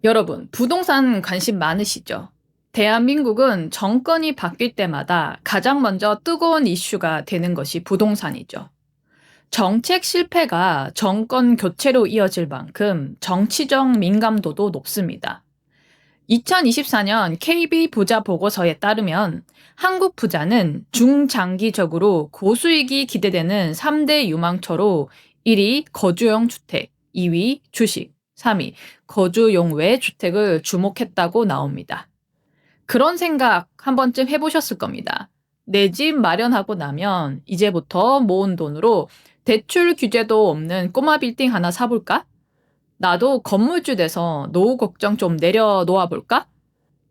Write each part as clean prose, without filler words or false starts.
여러분, 부동산 관심 많으시죠? 대한민국은 정권이 바뀔 때마다 가장 먼저 뜨거운 이슈가 되는 것이 부동산이죠. 정책 실패가 정권 교체로 이어질 만큼 정치적 민감도도 높습니다. 2024년 KB 부자 보고서에 따르면 한국 부자는 중장기적으로 고수익이 기대되는 3대 유망처로 1위 거주용 주택, 2위 주식, 3위 거주용 외 주택을 주목했다고 나옵니다. 그런 생각 한 번쯤 해보셨을 겁니다. 내 집 마련하고 나면 이제부터 모은 돈으로 대출 규제도 없는 꼬마 빌딩 하나 사볼까? 나도 건물주 돼서 노후 걱정 좀 내려놓아 볼까?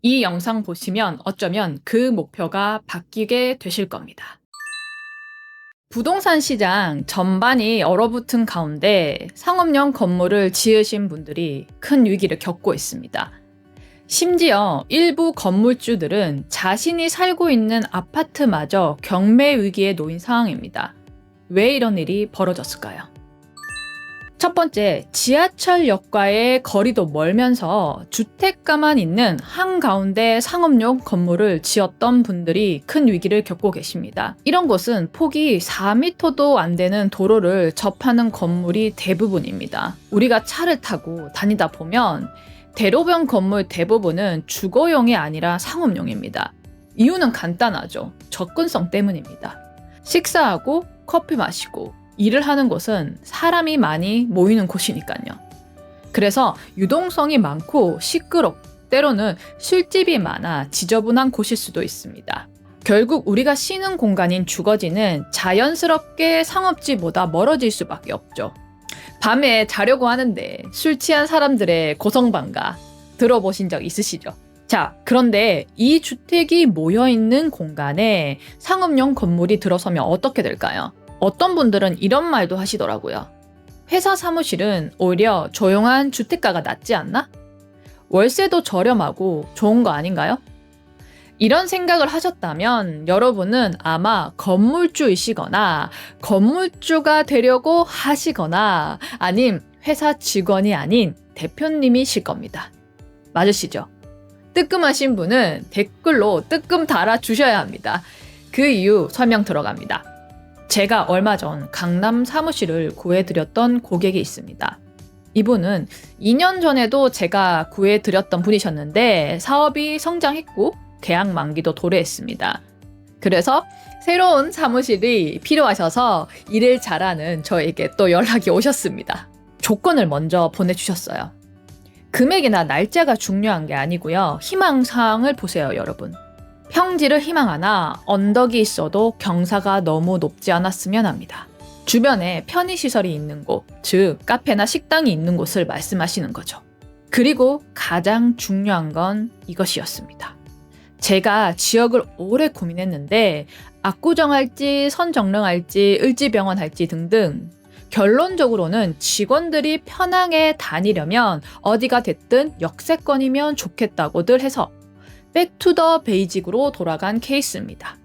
이 영상 보시면 어쩌면 그 목표가 바뀌게 되실 겁니다. 부동산 시장 전반이 얼어붙은 가운데 상업용 건물을 지으신 분들이 큰 위기를 겪고 있습니다. 심지어 일부 건물주들은 자신이 살고 있는 아파트마저 경매 위기에 놓인 상황입니다. 왜 이런 일이 벌어졌을까요? 첫 번째, 지하철역과의 거리도 멀면서 주택가만 있는 한가운데 상업용 건물을 지었던 분들이 큰 위기를 겪고 계십니다. 이런 곳은 폭이 4m도 안 되는 도로를 접하는 건물이 대부분입니다. 우리가 차를 타고 다니다 보면 대로변 건물 대부분은 주거용이 아니라 상업용입니다. 이유는 간단하죠. 접근성 때문입니다. 식사하고 커피 마시고 일을 하는 곳은 사람이 많이 모이는 곳이니까요. 그래서 유동성이 많고 시끄럽고 때로는 술집이 많아 지저분한 곳일 수도 있습니다. 결국 우리가 쉬는 공간인 주거지는 자연스럽게 상업지보다 멀어질 수밖에 없죠. 밤에 자려고 하는데 술 취한 사람들의 고성방가 들어보신 적 있으시죠? 자, 그런데 이 주택이 모여있는 공간에 상업용 건물이 들어서면 어떻게 될까요? 어떤 분들은 이런 말도 하시더라고요. 회사 사무실은 오히려 조용한 주택가가 낫지 않나? 월세도 저렴하고 좋은 거 아닌가요? 이런 생각을 하셨다면 여러분은 아마 건물주이시거나 건물주가 되려고 하시거나 아님 회사 직원이 아닌 대표님이실 겁니다. 맞으시죠? 뜨끔하신 분은 댓글로 뜨끔 달아주셔야 합니다. 그 이유 설명 들어갑니다. 제가 얼마 전 강남 사무실을 구해드렸던 고객이 있습니다. 이분은 2년 전에도 제가 구해드렸던 분이셨는데 사업이 성장했고 계약 만기도 도래했습니다. 그래서 새로운 사무실이 필요하셔서 일을 잘하는 저에게 또 연락이 오셨습니다. 조건을 먼저 보내주셨어요. 금액이나 날짜가 중요한 게 아니고요. 희망사항을 보세요, 여러분. 평지를 희망하나 언덕이 있어도 경사가 너무 높지 않았으면 합니다. 주변에 편의시설이 있는 곳, 즉 카페나 식당이 있는 곳을 말씀하시는 거죠. 그리고 가장 중요한 건 이것이었습니다. 제가 지역을 오래 고민했는데 압구정할지 선정릉할지 을지병원 할지 등등 결론적으로는 직원들이 편하게 다니려면 어디가 됐든 역세권이면 좋겠다고들 해서 백투더 베이직으로 돌아간 케이스입니다.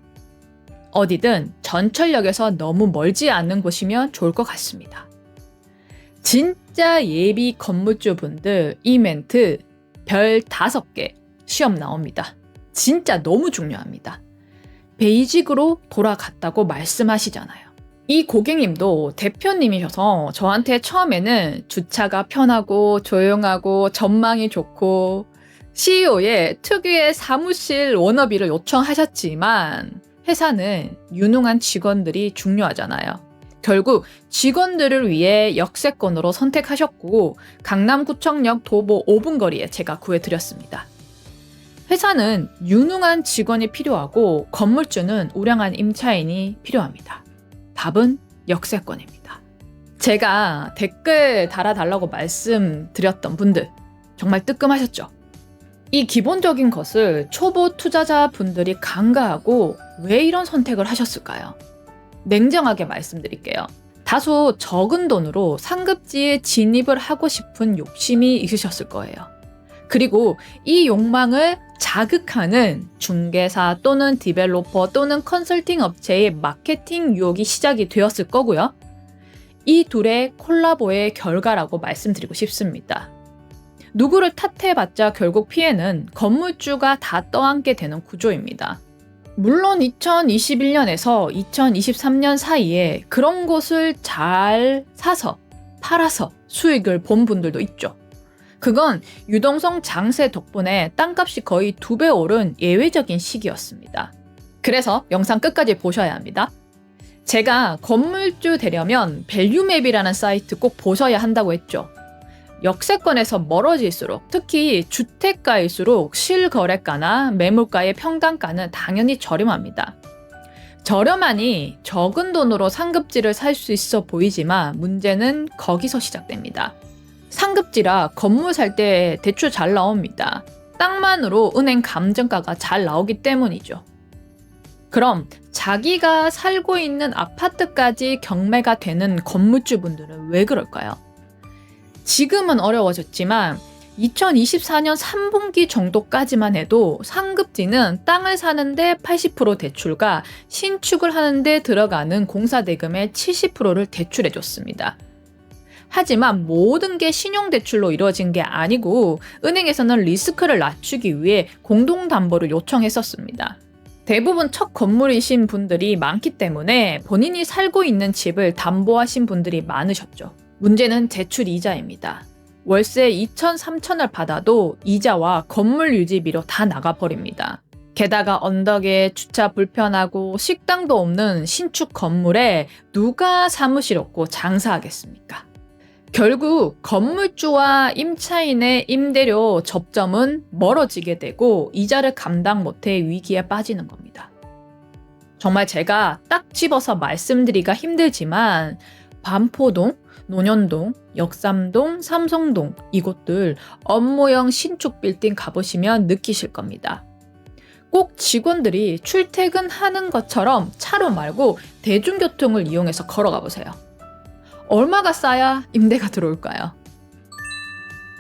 어디든 전철역에서 너무 멀지 않는 곳이면 좋을 것 같습니다. 진짜 예비 건물주분들 이 멘트 별 5개 시험 나옵니다. 진짜 너무 중요합니다. 베이직으로 돌아갔다고 말씀하시잖아요. 이 고객님도 대표님이셔서 저한테 처음에는 주차가 편하고 조용하고 전망이 좋고 CEO의 특유의 사무실 워너비를 요청하셨지만 회사는 유능한 직원들이 중요하잖아요. 결국 직원들을 위해 역세권으로 선택하셨고 강남구청역 도보 5분 거리에 제가 구해드렸습니다. 회사는 유능한 직원이 필요하고 건물주는 우량한 임차인이 필요합니다. 답은 역세권입니다. 제가 댓글 달아달라고 말씀드렸던 분들 정말 뜨끔하셨죠? 이 기본적인 것을 초보 투자자분들이 간과하고 왜 이런 선택을 하셨을까요? 냉정하게 말씀드릴게요. 다소 적은 돈으로 상급지에 진입을 하고 싶은 욕심이 있으셨을 거예요. 그리고 이 욕망을 자극하는 중개사 또는 디벨로퍼 또는 컨설팅 업체의 마케팅 유혹이 시작이 되었을 거고요. 이 둘의 콜라보의 결과라고 말씀드리고 싶습니다. 누구를 탓해봤자 결국 피해는 건물주가 다 떠안게 되는 구조입니다. 물론 2021년에서 2023년 사이에 그런 곳을 잘 사서 팔아서 수익을 본 분들도 있죠. 그건 유동성 장세 덕분에 땅값이 거의 2배 오른 예외적인 시기였습니다. 그래서 영상 끝까지 보셔야 합니다. 제가 건물주 되려면 밸류맵이라는 사이트 꼭 보셔야 한다고 했죠. 역세권에서 멀어질수록, 특히 주택가일수록 실거래가나 매물가의 평당가는 당연히 저렴합니다. 저렴하니 적은 돈으로 상급지를 살 수 있어 보이지만 문제는 거기서 시작됩니다. 상급지라 건물 살 때 대출 잘 나옵니다. 땅만으로 은행 감정가가 잘 나오기 때문이죠. 그럼 자기가 살고 있는 아파트까지 경매가 되는 건물주분들은 왜 그럴까요? 지금은 어려워졌지만 2024년 3분기 정도까지만 해도 상급지는 땅을 사는데 80% 대출과 신축을 하는데 들어가는 공사대금의 70%를 대출해줬습니다. 하지만 모든 게 신용대출로 이루어진 게 아니고 은행에서는 리스크를 낮추기 위해 공동담보를 요청했었습니다. 대부분 첫 건물이신 분들이 많기 때문에 본인이 살고 있는 집을 담보하신 분들이 많으셨죠. 문제는 대출 이자입니다. 월세 2천, 3천을 받아도 이자와 건물 유지비로 다 나가버립니다. 게다가 언덕에 주차 불편하고 식당도 없는 신축 건물에 누가 사무실 없고 장사하겠습니까? 결국 건물주와 임차인의 임대료 접점은 멀어지게 되고 이자를 감당 못해 위기에 빠지는 겁니다. 정말 제가 딱 집어서 말씀드리기가 힘들지만 반포동, 논현동, 역삼동, 삼성동 이곳들 업무형 신축 빌딩 가보시면 느끼실 겁니다. 꼭 직원들이 출퇴근하는 것처럼 차로 말고 대중교통을 이용해서 걸어가 보세요. 얼마가 싸야 임대가 들어올까요?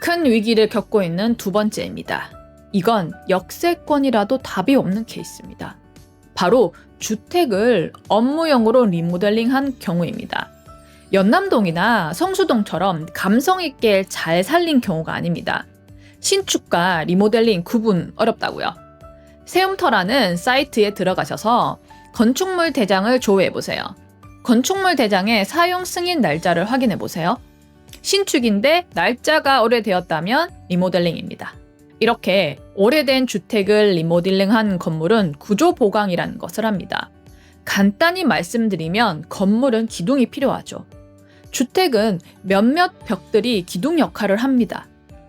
큰 위기를 겪고 있는 두 번째입니다. 이건 역세권이라도 답이 없는 케이스입니다. 바로 주택을 업무용으로 리모델링한 경우입니다. 연남동이나 성수동처럼 감성 있게 잘 살린 경우가 아닙니다. 신축과 리모델링 구분 어렵다고요. 세움터라는 사이트에 들어가셔서 건축물 대장을 조회해보세요. 건축물 대장의 사용 승인 날짜를 확인해보세요. 신축인데 날짜가 오래되었다면 리모델링입니다. 이렇게 오래된 주택을 리모델링한 건물은 구조보강이라는 것을 합니다. 간단히 말씀드리면 건물은 기둥이 필요하죠. 주택은 몇몇 벽들이 기둥 역할을 합니다.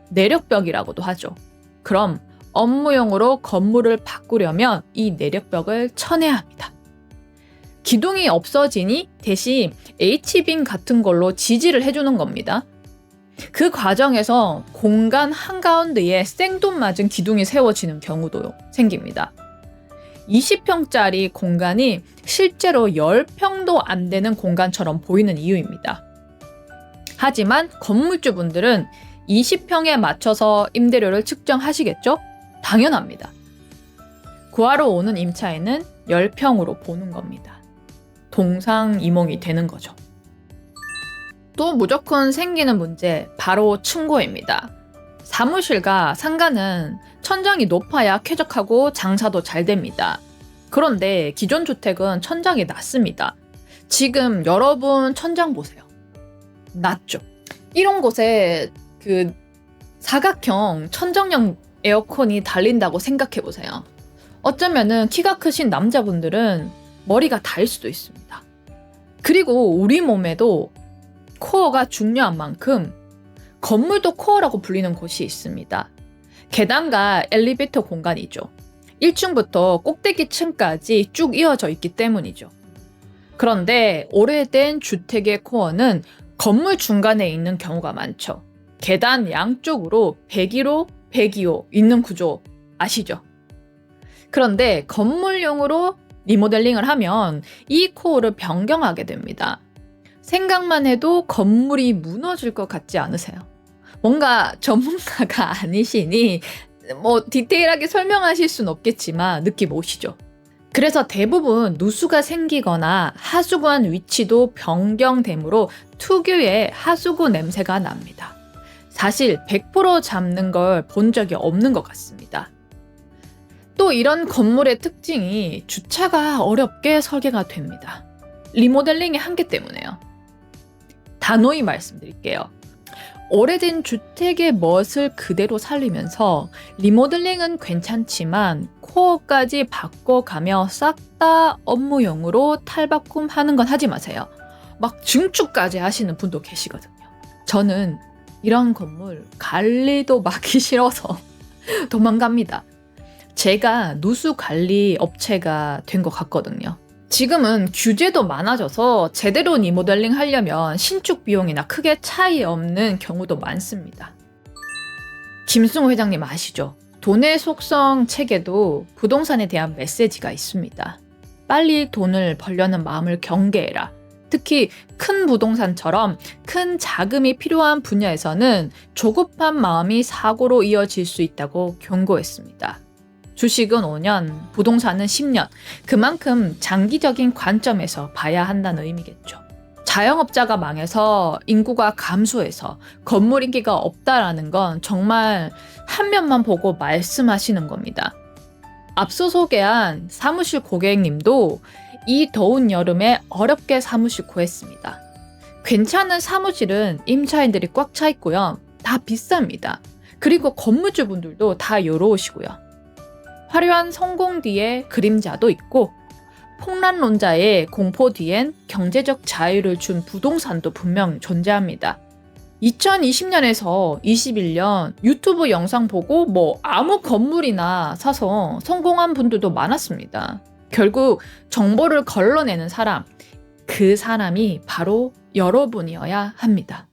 내력벽이라고도 하죠. 그럼 업무용으로 건물을 바꾸려면 이 내력벽을 쳐내야 합니다. 기둥이 없어지니 대신 H빔 같은 걸로 지지를 해주는 겁니다. 그 과정에서 공간 한가운데에 생돈 맞은 기둥이 세워지는 경우도 생깁니다. 20평짜리 공간이 실제로 10평도 안 되는 공간처럼 보이는 이유입니다. 하지만 건물주분들은 20평에 맞춰서 임대료를 측정하시겠죠? 당연합니다. 구하러 오는 임차인은 10평으로 보는 겁니다. 동상이몽이 되는 거죠. 또 무조건 생기는 문제, 바로 층고입니다. 사무실과 상가는 천장이 높아야 쾌적하고 장사도 잘 됩니다. 그런데 기존 주택은 천장이 낮습니다. 지금 여러분 천장 보세요. 낮죠? 이런 곳에 그 사각형 천정형 에어컨이 달린다고 생각해 보세요. 어쩌면은 키가 크신 남자분들은 머리가 닿을 수도 있습니다. 그리고 우리 몸에도 코어가 중요한 만큼 건물도 코어라고 불리는 곳이 있습니다. 계단과 엘리베이터 공간이죠. 1층부터 꼭대기층까지 쭉 이어져 있기 때문이죠. 그런데 오래된 주택의 코어는 건물 중간에 있는 경우가 많죠. 계단 양쪽으로 101호, 102호 있는 구조 아시죠? 그런데 건물용으로 리모델링을 하면 이 코어를 변경하게 됩니다. 생각만 해도 건물이 무너질 것 같지 않으세요? 뭔가 전문가가 아니시니 디테일하게 설명하실 순 없겠지만 느낌 오시죠? 그래서 대부분 누수가 생기거나 하수구한 위치도 변경되므로 특유의 하수구 냄새가 납니다. 사실 100% 잡는 걸 본 적이 없는 것 같습니다. 또 이런 건물의 특징이 주차가 어렵게 설계가 됩니다. 리모델링의 한계 때문에요. 단호히 말씀드릴게요. 오래된 주택의 멋을 그대로 살리면서 리모델링은 괜찮지만 코어까지 바꿔가며 싹 다 업무용으로 탈바꿈하는 건 하지 마세요. 막 증축까지 하시는 분도 계시거든요. 저는 이런 건물 관리도 맡기 싫어서 도망갑니다. 제가 누수 관리 업체가 된 것 같거든요. 지금은 규제도 많아져서 제대로 리모델링 하려면 신축 비용이나 크게 차이 없는 경우도 많습니다. 김승호 회장님 아시죠? 돈의 속성 책에도 부동산에 대한 메시지가 있습니다. 빨리 돈을 벌려는 마음을 경계해라. 특히 큰 부동산처럼 큰 자금이 필요한 분야에서는 조급한 마음이 사고로 이어질 수 있다고 경고했습니다. 주식은 5년, 부동산은 10년. 그만큼 장기적인 관점에서 봐야 한다는 의미겠죠. 자영업자가 망해서 인구가 감소해서 건물 인기가 없다라는 건 정말 한 면만 보고 말씀하시는 겁니다. 앞서 소개한 사무실 고객님도 이 더운 여름에 어렵게 사무실 구했습니다. 괜찮은 사무실은 임차인들이 꽉 차 있고요. 다 비쌉니다. 그리고 건물주분들도 다 요로우시고요. 화려한 성공 뒤에 그림자도 있고 폭락론자의 공포 뒤엔 경제적 자유를 준 부동산도 분명 존재합니다. 2020년에서 21년 유튜브 영상 보고 아무 건물이나 사서 성공한 분들도 많았습니다. 결국 정보를 걸러내는 사람, 그 사람이 바로 여러분이어야 합니다.